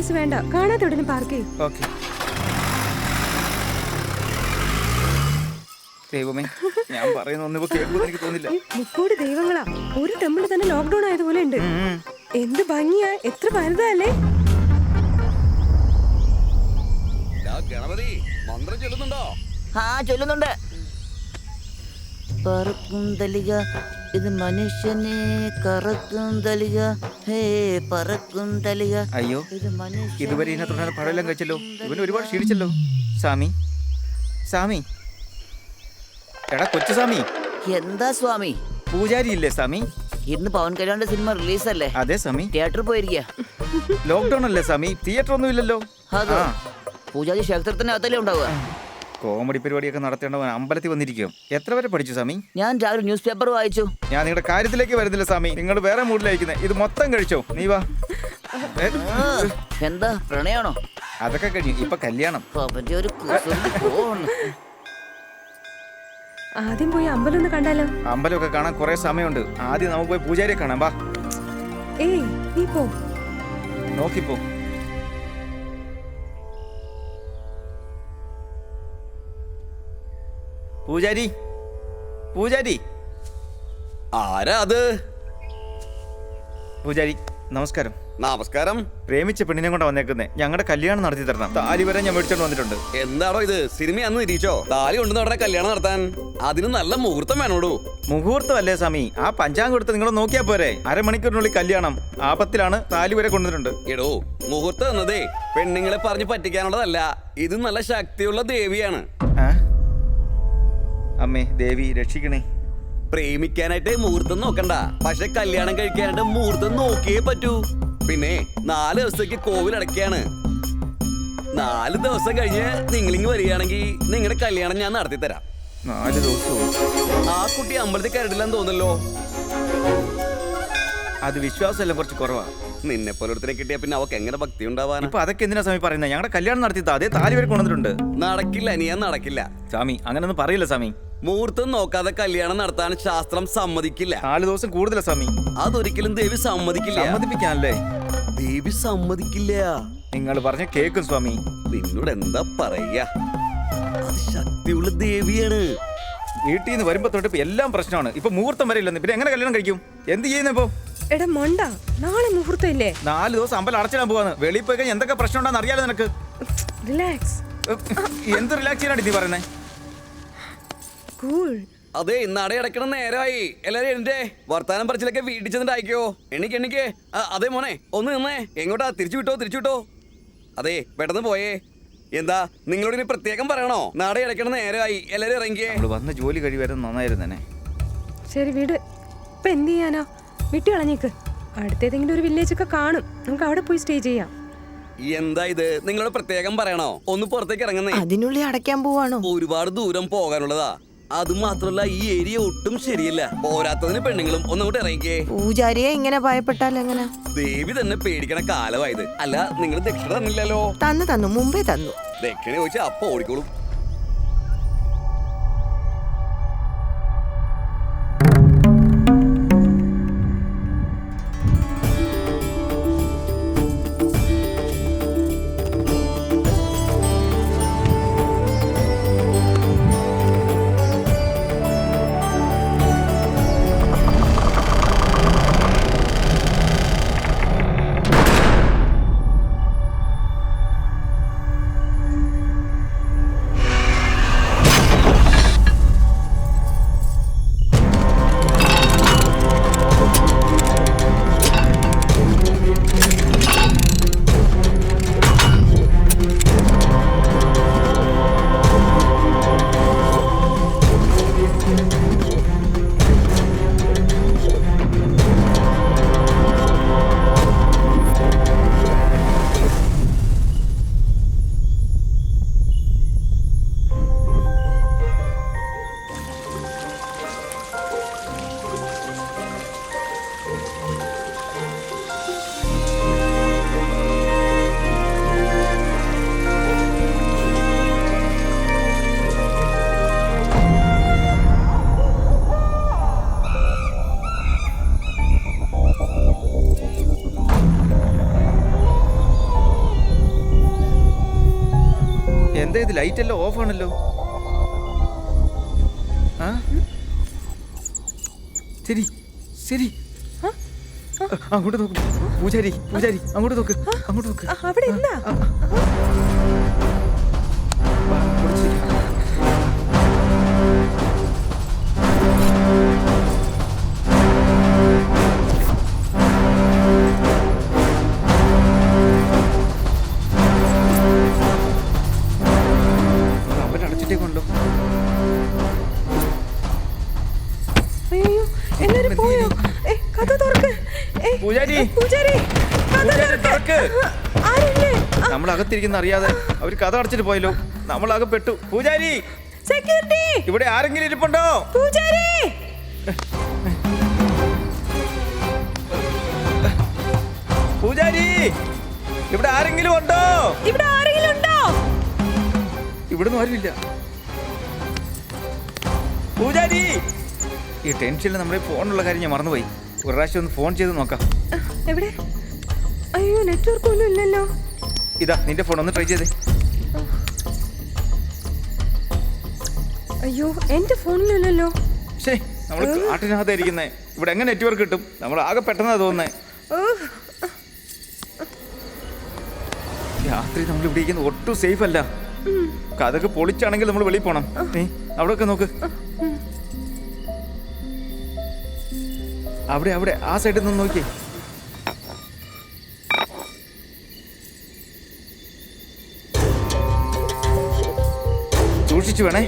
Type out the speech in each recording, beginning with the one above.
Please വേണ്ട, കാണാത്ത ഉടനെ പാർക്ക് ചെയ്യും. ഓക്കെ. ദൈവമേ, ഞാൻ പറയുന്ന കേൾക്കുമെന്ന് എനിക്ക് തോന്നില്ല. മുക്കോടി ദൈവങ്ങളാ, ഒരു ടെമ്പിൾ തന്നെ ലോക്ക്ഡൌൺ ആയതുപോലെ ഉണ്ട്. എന്ത് ഭംഗിയാ, എത്ര വലുതല്ലേ. ഗണപതി മന്ത്രം ചൊല്ലുന്നുണ്ടോ? ആ ചൊല്ലുന്നുണ്ട്. പറക്കും തലിക ഇത് മനുഷ്യനെ കറക്കും തലിക, ഹേ പറക്കും തലിക. അയ്യോ, ഇതുവരെ ഇതിനകത്തുള്ള പഴമെല്ലാം കഴിച്ചല്ലോ. ഇവന് ഒരുപാട് ക്ഷീണിച്ചല്ലോ. സാമി, സാമി, എടാ കൊച്ചു സാമി. എന്താ സ്വാമി? പൂജാരി ഇല്ലേ സാമി? ഇന്ന് പവൻ കല്യാണിന്റെ സിനിമ റിലീസല്ലേ? അതെ സാമി. തിയേറ്ററിൽ പോയിരിക്കുക. ലോക്ക്ഡൌൺ അല്ലേ സാമി? തിയേറ്റർ ഒന്നും ഇല്ലല്ലോ. പൂജാരി ക്ഷേത്രത്തിനകത്തല്ലേ ഉണ്ടാവുക. കോമഡി പരിപാടിയൊക്കെ നടത്തേണ്ടവൻ അമ്പലത്തിൽ വന്നിരിക്കും. എത്ര വരെ പഠിച്ചു സാമി? ഞാൻ രാവിലെ ന്യൂസ് പേപ്പർ വായിച്ചു. ഞാൻ നിങ്ങളുടെ കാര്യത്തിലേക്ക് വരുന്നില്ല സാമി. നിങ്ങൾ വേറെ മൂഡിലായിരിക്കുന്നത്. ഇത് മൊത്തം കഴിച്ചോ? നീ വാ. എന്താ പ്രണയാണോ? അതൊക്കെ കഴിഞ്ഞു, ഇപ്പൊ കല്യാണം. അവന്റെ ഒരു ആദ്യം പോയി അമ്പലം ഒന്ന് കണ്ടാലോ? അമ്പലമൊക്കെ കാണാൻ കുറെ സമയമുണ്ട്. ആദ്യം നമുക്ക് പോയി പൂജാരിയെ കാണാം. വാ. ഏയ് നീ പോ. നോക്കിപ്പോ. പൂജാരി, പൂജാരി. ആരാ അത്? പൂജാരി നമസ്കാരം. നമസ്കാരം. പ്രേമിച്ച പെണ്ണിനെ കൊണ്ടാ വന്നേക്കുന്നേ. ഞങ്ങളുടെ കല്യാണം നടത്തി തരണം. താലി വരെ ഞാൻ മേടിച്ചോണ്ട് വന്നിട്ടുണ്ട്. എന്താണോ ഇത്? സിനിമയാന്ന് തിരിച്ചോ? താലി കൊണ്ടുവന്ന ഉടനെ കല്യാണം നടത്താൻ അതിന് നല്ല മുഹൂർത്തം വേണോടൂ. മുഹൂർത്തം അല്ലേ സ്വാമി? ആ പഞ്ചാംഗം എടുത്ത് നിങ്ങൾ നോക്കിയാ പോരെ. അരമണിക്കൂറിനുള്ളിൽ കല്യാണം. ആപത്തിലാണ്. താലി വരെ കൊണ്ടുവന്നിട്ടുണ്ട്. എടോ, മുഹൂർത്തം എന്നതേ പെണ്ണുങ്ങളെ പറഞ്ഞ് പറ്റിക്കാനുള്ളതല്ല. ഇത് നല്ല ശക്തിയുള്ള ദേവിയാണ്. അമ്മേ ദേവി രക്ഷിക്കണേ. പ്രേമിക്കാനായിട്ട് മുഹൂർത്തം നോക്കണ്ട, പക്ഷെ കല്യാണം കഴിക്കാനായിട്ട് മുഹൂർത്തം നോക്കിയേ പറ്റൂ. പിന്നെ 4 ദിവസത്തേക്ക് കോവിൽ അടയ്ക്കാണ്. 4 ദിവസം കഴിഞ്ഞ് നിങ്ങളിങ്ങ് വരികയാണെങ്കിൽ നിങ്ങളുടെ കല്യാണം ഞാൻ നടത്തി തരാം. 4 ദിവസവും? ആ കുട്ടി അമ്പലത്തിൽ കയറില്ലെന്ന് തോന്നല്ലോ. അത് വിശ്വാസമെല്ലാം കുറച്ച് കുറവാണ്. നിന്നെ പോലൊരുത്തനെ കിട്ടിയാ പിന്നെ അവക്ക് എങ്ങനെ ഭക്തി ഉണ്ടാവാൻ? ഇപ്പൊ അതൊക്കെ എന്തിനാ സ്വാമി പറയുന്നത്? ഞങ്ങളുടെ കല്യാണം നടത്തി അതേ താലി വരെ കൊണ്ടുവന്നിട്ടുണ്ട്. നടക്കില്ല, ഞാൻ നടക്കില്ല സ്വാമി. അങ്ങനൊന്നും പറയില്ല സ്വാമി. മുഹൂർത്തം നോക്കാതെ കല്യാണം നടത്താൻ ശാസ്ത്രം സമ്മതിക്കില്ല. 4 ദിവസം കൂടുതലാ സ്വാമി. അതൊരിക്കലും ദേവി സമ്മതിക്കില്ല. സമ്മതിപ്പിക്കാനല്ലേ? ദേവി സമ്മതിക്കില്ല. നിങ്ങൾ പറഞ്ഞ കേക്കും സ്വാമി. നിന്നോട് എന്താ പറയാ? അത് ശക്തിയുള്ള ദേവിയാണ്. വീട്ടിൽ നിന്ന് വരുമ്പോ തൊട്ട് എല്ലാം പ്രശ്നമാണ്. ഇപ്പൊ മുഹൂർത്തം വരെ ഇല്ലെന്ന്. പിന്നെ എങ്ങനെ കല്യാണം കഴിക്കും? എന്ത് ചെയ്യുന്ന ഇപ്പൊ? എടാ മൊണ്ട, നാളെ മുഹൂർത്തം ഇല്ലേ? 4 ദിവസം അമ്പലം അടച്ചിടാൻ പോവാന്ന്. വെളിയിൽ പോയി കഴിഞ്ഞാൽ എന്തൊക്കെ പ്രശ്നം ഉണ്ടെന്ന് അറിയാലോ നിനക്ക്. റിലാക്സ്. എന്ത് റിലാക്സ് ചെയ്യാനാണ് നീ പറയുന്നേ? കൂൾ. അതെ, നട അടയ്ക്കണ നേരമായി. എല്ലാരും എന്റെ വർത്താനം പറച്ചിലൊക്കെ വീട്ടിൽ ചെന്നിട്ട് അയക്കോ. എണ്ണിക്ക്. അതെ മോനെ, ഒന്ന് നിന്നേ. എങ്ങോട്ടാ? തിരിച്ചു വിട്ടോ. അതെ, പെട്ടെന്ന് പോയേ. എന്താ നിങ്ങളോട് ഇനി പ്രത്യേകം പറയണോ? നട അടയ്ക്കണ നേരമായി, എല്ലാരും ഇറങ്ങിയേ. വന്ന് ജോലി കഴിവായിരുന്നു നന്നായിരുന്നെ. ശരി വീട്. ഇപ്പൊ എന്ത് ചെയ്യാനാ? വിട്ടു കളഞ്ഞേക്ക്. അടുത്തേതെങ്കിലും ഒരു വില്ലേജ് ഒക്കെ കാണും, നമുക്ക് അവിടെ പോയി സ്റ്റേ ചെയ്യാം. എന്താ ഇത്? നിങ്ങളോട് പ്രത്യേകം പറയണോ? ഒന്ന് പുറത്തേക്ക് ഇറങ്ങുന്നേ. അതിനുള്ളിൽ അടയ്ക്കാൻ പോവാണോ? ഒരുപാട് ദൂരം പോകാനുള്ളതാ. അത് മാത്രല്ല ഈ ഏരിയ ഒട്ടും ശരിയല്ല. പോരാത്തതിന് പെണ്ണുങ്ങളും ഒന്നങ്ങോട്ട് ഇറങ്ങിക്കേ. പൂജാരിയെ ഇങ്ങനെ ഭയപ്പെട്ടാൽ എങ്ങനെ? ദേവി തന്നെ പേടിക്കണ കാലമായത്. അല്ല, നിങ്ങൾ ദക്ഷിണ തന്നില്ലല്ലോ. തന്നു മുമ്പേ തന്നു. ദക്ഷിണ ചോദിച്ചാൽ അപ്പൊ ഓടിക്കോളും. എന്താ ഇത് ലൈറ്റ് എല്ലാം ഓഫ് ആണല്ലോ? ആ ശരി ശരി, അങ്ങോട്ട് നോക്ക് പൂജാരി, പൂജാരി അങ്ങോട്ട് നോക്ക്, അങ്ങോട്ട് നോക്ക്. അവിടെ എന്താ? വാ, കുടിച്ചിരി. അവരടച്ചിട്ടേക്കുണ്ടോ? അയ്യോ, എല്ലാരും പോയോ? കഥ തുറക്ക്. പൂജാരി, പൂജാരി, കഥ പൂജാരി തുറക്ക്. തുറക്ക്. ആരില്ലേ? നമ്മൾ അകത്തിരിക്കുന്ന അറിയാതെ അവർ കഥ അടച്ചിട്ട് പോയല്ലോ. നമ്മളാകെ പെട്ടു. പൂജാരി, സെക്യൂരിറ്റി, ഇവിടെ ആരെങ്കിലും ഇരിപ്പുണ്ടോ? പൂജാരി, പൂജാരി, ഇവിടെ ആരെങ്കിലും ഉണ്ടോ? ഇവിടെ ആരെങ്കിലും ഉണ്ടോ? ഇവിടുന്ന് ആരുമില്ല. പൂജാരി, ഈ ടെൻഷനിൽ നമ്മുടെ ഫോണിലുള്ള കാര്യം ഞാൻ മറന്നുപോയി. ഒരു പ്രാവശ്യം ഒന്ന് ഫോൺ ചെയ്ത് നോക്കാം. എവിടെ? അയ്യോ, നെറ്റ്വർക്ക് ഒന്നും ഇല്ലല്ലോ. ഇതാ നിന്റെ ഫോൺ, ഒന്ന് ട്രൈ ചെയ്തേ. അയ്യോ, എന്റെ ഫോണിലില്ലല്ലോ. ശേ, നമ്മൾ കാട്ടിനകത്ത് ഇരിക്കുന്നേ, ഇവിടെ എങ്ങനെ നെറ്റ്വർക്ക് കിട്ടും? നമ്മൾ ആകെ പെട്ടെന്നാ തോന്നുന്നേ. രാത്രി നമ്മൾ ഇവിടെ ഇരിക്കുന്നത് ഒട്ടും സേഫ് അല്ല. കഥക്ക് പൊളിച്ചാണെങ്കിൽ നമ്മൾ വെളിയിൽ പോണം. അവിടെയൊക്കെ നോക്ക്. അവിടെ അവിടെ ആ സൈഡിൽ നിന്ന് നോക്കിയേ. സൂക്ഷിച്ചു വേണേ.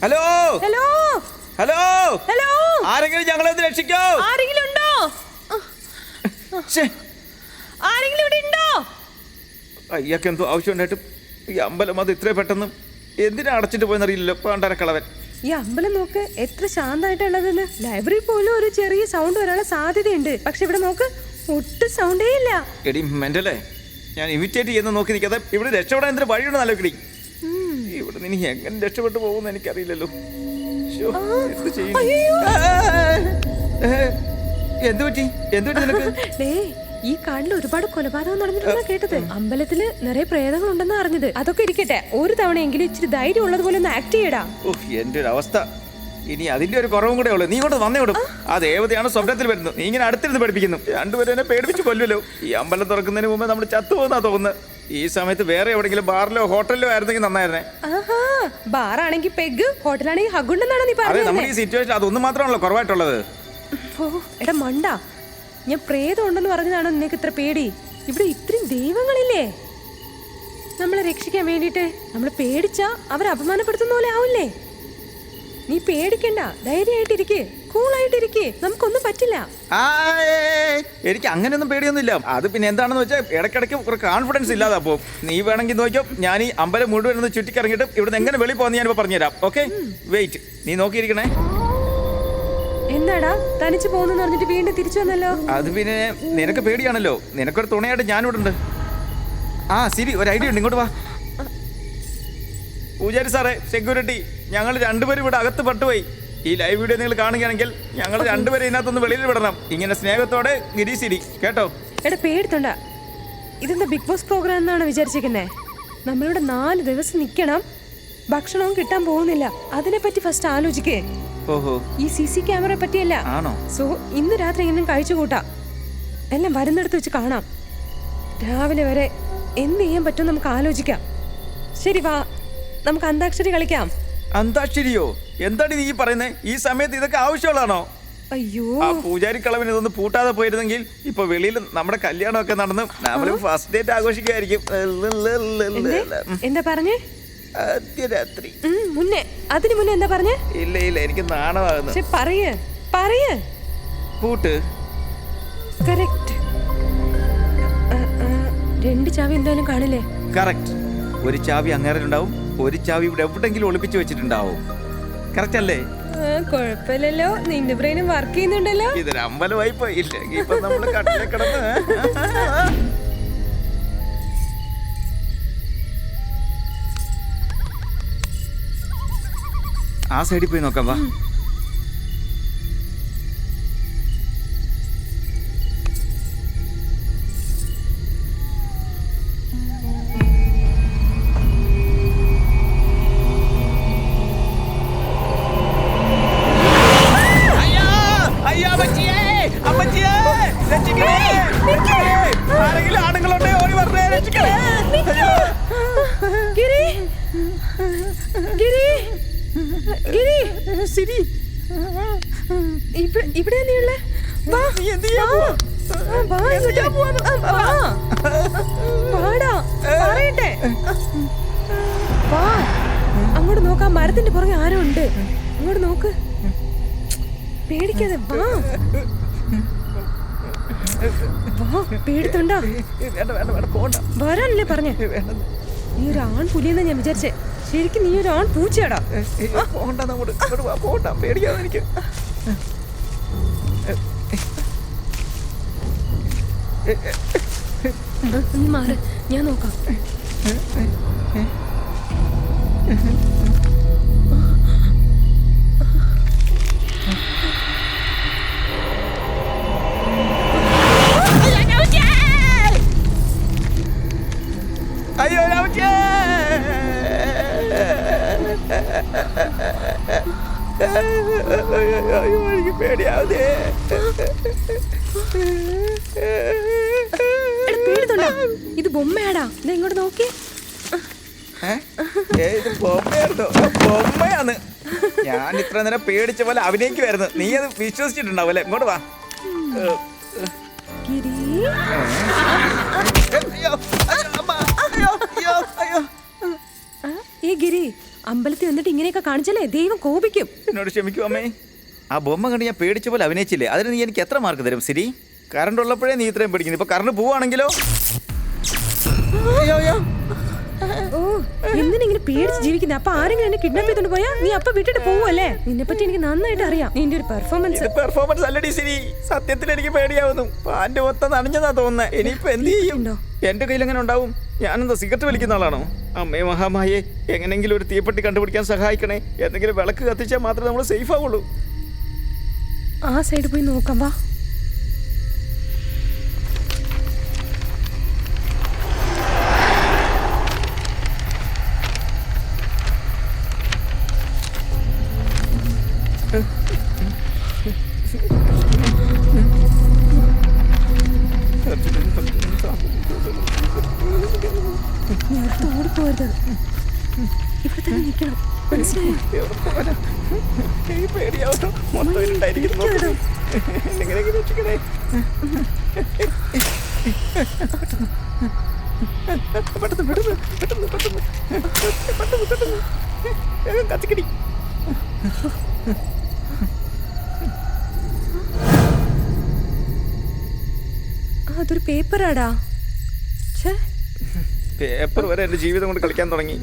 ഹലോ ഹലോ, ഹലോ ഹലോ, ആരെങ്കിലും ഞങ്ങളെ ഒന്ന് രക്ഷിക്കോ? ആരെങ്കിലും ഉണ്ടോ? ആരെങ്കിലും ഇവിടെ ഉണ്ടോ? അയ്യൊക്കെ എന്തോ ആവശ്യമുണ്ടായിട്ടും ഈ അമ്പലം അത് ഇത്രയും പെട്ടെന്ന് എന്തിനാ അടച്ചിട്ട് പോയെന്നറിയില്ലല്ലോ. പാണ്ടരക്കളവൻ. ഈ അമ്പലം നോക്ക്, എത്ര ശാന്തമായിട്ടുള്ളതെന്ന്. ലൈബ്രറി പോലും ഒരു ചെറിയ സൗണ്ട് വരാനുള്ള സാധ്യതയുണ്ട്. പക്ഷെ ഇവിടെ നോക്ക്, ഒട്ടും സൗണ്ടേ ഇല്ല. എടി മെന്റലേ, ഞാൻ ഇമിറ്റേറ്റ് ചെയ്യുന്ന നോക്കി നിൽക്കാതെ ഇവിടെ രക്ഷപ്പെടാൻ എന്തൊരു വഴിയുണ്ട് നല്ലോക്കിടി. ഇവിടെ നിന്ന് ഇനി എങ്ങനെ രക്ഷപ്പെട്ടു പോകുമെന്ന് എനിക്കറിയില്ലല്ലോ. എന്ത് ചെയ്യും? എന്ത് പറ്റി? എന്ത് പറ്റി നിനക്ക്? ഈ കാട്ടിൽ ഒരുപാട് കൊലപാതകം നടന്നിട്ടുണ്ടെന്നാ കേട്ടത്. അമ്പലത്തില് നിറയെ പ്രേതങ്ങൾ ഉണ്ടെന്ന് അറിഞ്ഞത്. അതൊക്കെ ഇരിക്കട്ടെ, ഒരു തവണയെങ്കിലും ഇച്ചിരി ധൈര്യം ഉള്ളതുപോലെ ഒന്ന് ആക്ട് ചെയ്യടാ. എന്റെ ഒരു അവസ്ഥ, ഇനി അതിന്റെ ഒരു കുറവും കൂടെ ഉള്ളു. നീ കൊണ്ട് വന്നേ വിടും. ആ ദേവതയാണ് സ്വപ്നത്തിൽ വരുന്നത്. നീ ഇങ്ങനെ അടുത്തിരുന്ന് പഠിപ്പിക്കുന്നു. രണ്ടുപേരും എന്നെ പേടിപ്പിച്ച് കൊല്ലുമല്ലോ. ഈ അമ്പലം തുറക്കുന്നതിന് മുമ്പ് നമ്മൾ ചത്തുപോകുന്നാ തോന്നുന്നത്. ഈ സമയത്ത് വേറെ എവിടെയെങ്കിലും ബാറിലോ ഹോട്ടലിലോ ആയിരുന്നെങ്കിൽ നന്നായിരുന്നേ. ബാറാണെങ്കിൽ പെഗ്, ഹോട്ടലാണെങ്കിൽ ഹഗുണ്ടെന്നാണ് നീ അതെ, പറഞ്ഞത്. നമ്മുടെ ഈ സിറ്റുവേഷൻ അതൊന്നും മാത്രമാണല്ലോ കുറവായിട്ടുള്ളത്. എടാ മണ്ട, ഞാൻ പ്രേതം ഉണ്ടെന്ന് പറഞ്ഞതാണോ നിനക്ക് ഇത്ര പേടി? ഇവിടെ ഇത്രയും ദൈവങ്ങളില്ലേ? നമ്മളെ രക്ഷിക്കാൻ വേണ്ടിട്ട് നമ്മൾ പേടിച്ചാ അവർ അപമാനപ്പെടുത്തുന്ന പോലെ ആവില്ലേ? നീ പേടിക്കണ്ട, ധൈര്യമായിട്ടിരിക്കേ, കൂളായിട്ടിരിക്കേ, നമുക്കൊന്നും പറ്റില്ല. എനിക്ക് അങ്ങനെയൊന്നും പേടിയൊന്നുമില്ല. അത് പിന്നെ എന്താണെന്ന് വെച്ചാൽ ഇടയ്ക്കിടയ്ക്ക് ഒരു കോൺഫിഡൻസ് ഇല്ലാതെ. അപ്പോൾ നീ വേണമെങ്കിൽ നോക്കിയോ, ഞാൻ ഈ അമ്പലം മുഴുവൻ ഒന്ന് ചുറ്റിക്കറങ്ങിയിട്ട് ഇവിടുന്ന് എങ്ങനെ വെളി പോകുന്ന ഞാനിപ്പോൾ പറഞ്ഞുതരാം. Okay, wait. നീ നോക്കിയിരിക്കണേ. എന്താടാ തനിച്ച് പോകുന്നു പറഞ്ഞിട്ട് വീണ്ടും തിരിച്ചു വന്നല്ലോ? അത് പിന്നെ നിനക്ക് പേടിയാണല്ലോ. നിനക്കൊരു തുണയായിട്ട് ഞാനിവിടെ ഉണ്ട്. ശരി, ഒരു ഐഡിയ ഉണ്ട്. ഇങ്ങോട്ട് വാ. പൂജാരി സാറേ, സെക്യൂരിറ്റി, ഞങ്ങൾ രണ്ടുപേരും ഇവിടെ അകത്ത് പെട്ടുപോയി. ഈ ലൈവ് വീഡിയോ നിങ്ങൾ കാണുകയാണെങ്കിൽ ഞങ്ങൾ രണ്ടുപേരും ഇതിനകത്തൊന്ന് വെളിയിൽ വിടണം. ഇങ്ങനെ സ്നേഹത്തോടെ ഗിരീശിരി, കേട്ടോ? എടാ പേടിത്തണ്ട, ഇതെന്താ ബിഗ് ബോസ് പ്രോഗ്രാം എന്നാണ് വിചാരിച്ചിരിക്കുന്നേ? നമ്മളിവിടെ 4 ദിവസം നിൽക്കണം, ഭക്ഷണവും കിട്ടാൻ പോകുന്നില്ല. അതിനെപ്പറ്റി ഫസ്റ്റ് ആലോചിക്കേ. ഓഹോ, ഈ CC ക്യാമറ പറ്റിയല്ല. ആണോ? സോ ഇന്ന് രാത്രി ഇങ്ങനെ കഴിച്ചു കൂട്ടാം. എല്ലാം വരുന്നിടത്ത് വെച്ച് കാണാം. രാവിലെ വരെ എന്ത് ചെയ്യാൻ പറ്റും നമുക്ക് ആലോചിക്കാം. ശരി, വാ, നമുക്ക് അന്താക്ഷരി കളിക്കാം. അന്താക്ഷരിയോ? എന്താണ് നീ പറയുന്നത്? ഈ സമയത്ത് ഇതൊക്കെ ആവശ്യമുള്ളതാണോ? അയ്യോ, ആ പൂജാരിക്കളവിന് ഇതൊന്ന് പൂട്ടാതെ പോയിരുന്നെങ്കിൽ ഇപ്പൊ വെളിയിൽ നമ്മുടെ കല്യാണമൊക്കെ നടന്ന് നമ്മള് ഫസ്റ്റ് ഡേറ്റ് ആഘോഷിക്കായിരിക്കും. എന്താ പറഞ്ഞേ? രാത്രി മുന്നേ, അതിന് മുന്നേ എന്താ പറഞ്ഞേ? ഇല്ല ഇല്ല, എനിക്ക് നാണമാകുന്നു. പറയ്. പൂട്ട്. കറക്റ്റ്. 2 ചാവി എന്തായാലും കാണില്ലേ? കറക്റ്റ്. ഒരു ചാവി അങ്ങേറിലുണ്ടാവും, ഒരു ചാവി ഇവിടെ എവിടെങ്കിലും ഒളിപ്പിച്ചു വെച്ചിട്ടുണ്ടാവും. കറക്റ്റ് അല്ലേ? കൊഴപ്പില്ലല്ലോ, നിന്റെ ബ്രെയിനും വർക്ക് ചെയ്യുന്നുണ്ടല്ലോ. ഇതൊരു അമ്പലമായി പോയില്ല. ഇപ്പൊ നമ്മള് കട്ടിലെ കിടന്ന് ആ സൈഡിൽ പോയി നോക്കാം. വാ. ഗിരി, ഗിരി, ഗിരി, ഇവിടെ നീ അങ്ങോട്ട് നോക്ക്. ആ മരത്തിന്റെ പുറകെ ആരോ ഉണ്ട്. അങ്ങോട്ട് നോക്ക്, പേടിക്കാതെ വാ. പേടിത്തുണ്ടോ? വരാനല്ലേ പറഞ്ഞേ? നീ ഒരു ആൺ പുലിയെന്നാ ഞാൻ വിചാരിച്ചേ. ശരിക്കും നീ ഒരു ആൺ പൂച്ചയാടാ. എനിക്ക് നീ മാറ്, ഞാൻ നോക്കാം. അയ്യോ എനിക്ക് പേടിയാവതേ. ഇത് ബൊമ്മയാടാ. ഇങ്ങോട്ട് നോക്കി. ഇത് ബൊമ്മയായിരുന്നു. ബൊമ്മയാന്ന്. ഞാൻ ഇത്ര നേരം പേടിച്ച പോലെ അഭിനയിക്കുമായിരുന്നു. നീ അത് വിശ്വസിച്ചിട്ടുണ്ടാവും അല്ലേ? ഇങ്ങോട്ട് വാ. ഗിരി, ഈ ഗിരി അമ്പലത്തിൽ വന്നിട്ട് ഇങ്ങനെയൊക്കെ കാണിച്ചാലേ ദൈവം കോപിക്കും. എന്നോട് ക്ഷമിക്കൂ അമ്മേ. ആ ബൊമ്മ കണ്ട് ഞാൻ പേടിച്ച പോലെ അഭിനയിച്ചില്ലേ? അതിന് നീ എനിക്ക് എത്ര മാർക്ക് തരും സിരി? കറണ്ട് ഉള്ളപ്പോഴേ നീ ഇത്രയും പേടിക്കുന്നു. ഇപ്പൊ കറണ്ട് പോവാണെങ്കിലോ? ഓ, എന്തിനിങ്ങനെ പേടിച്ച് ജീവിക്കുന്നത്? അപ്പൊ ആരെങ്കിലും എന്നെ കിഡ്നാപ്പ് ചെയ്തോണ്ട് പോയാ നീ അപ്പൊ വിട്ടിട്ട് പോവല്ലേ? നിന്നെ പറ്റി എനിക്ക് നന്നായിട്ട് അറിയാം. നിന്റെ ഒരു പെർഫോമൻസ് അല്ലടി സിരി. സത്യത്തിൽ എനിക്ക് പേടിയാവുന്നു. പാന്റ് മൊത്തം നനഞ്ഞതാ തോന്നുന്നത്. ഇനിയിപ്പോ എന്ത് ചെയ്യും? എന്റെ കയ്യിൽ എങ്ങനെ ഉണ്ടാവും? ഞാനെന്താ സിഗരറ്റ് വലിക്കുന്ന ആളാണോ? അമ്മേ മഹാമായെ, എങ്ങനെങ്കിലും ഒരു തീപ്പെട്ടി കണ്ടുപിടിക്കാൻ സഹായിക്കണേ. എന്തെങ്കിലും വിളക്ക് കത്തിച്ചാൽ മാത്രമേ നമ്മൾ സേഫ് ആവുള്ളൂ. ആ സൈഡ് പോയി നോക്കാം. വാ. ഓടിപ്പോരുത്, ഇവിടെ തന്നെ നിൽക്കണം. മനസ്സിലായോ? കത്തിക്കടി. അതൊരു പേപ്പറാടാ. പേപ്പർ വരെ എന്റെ ജീവിതം കൊണ്ട് കളിക്കാൻ തുടങ്ങി.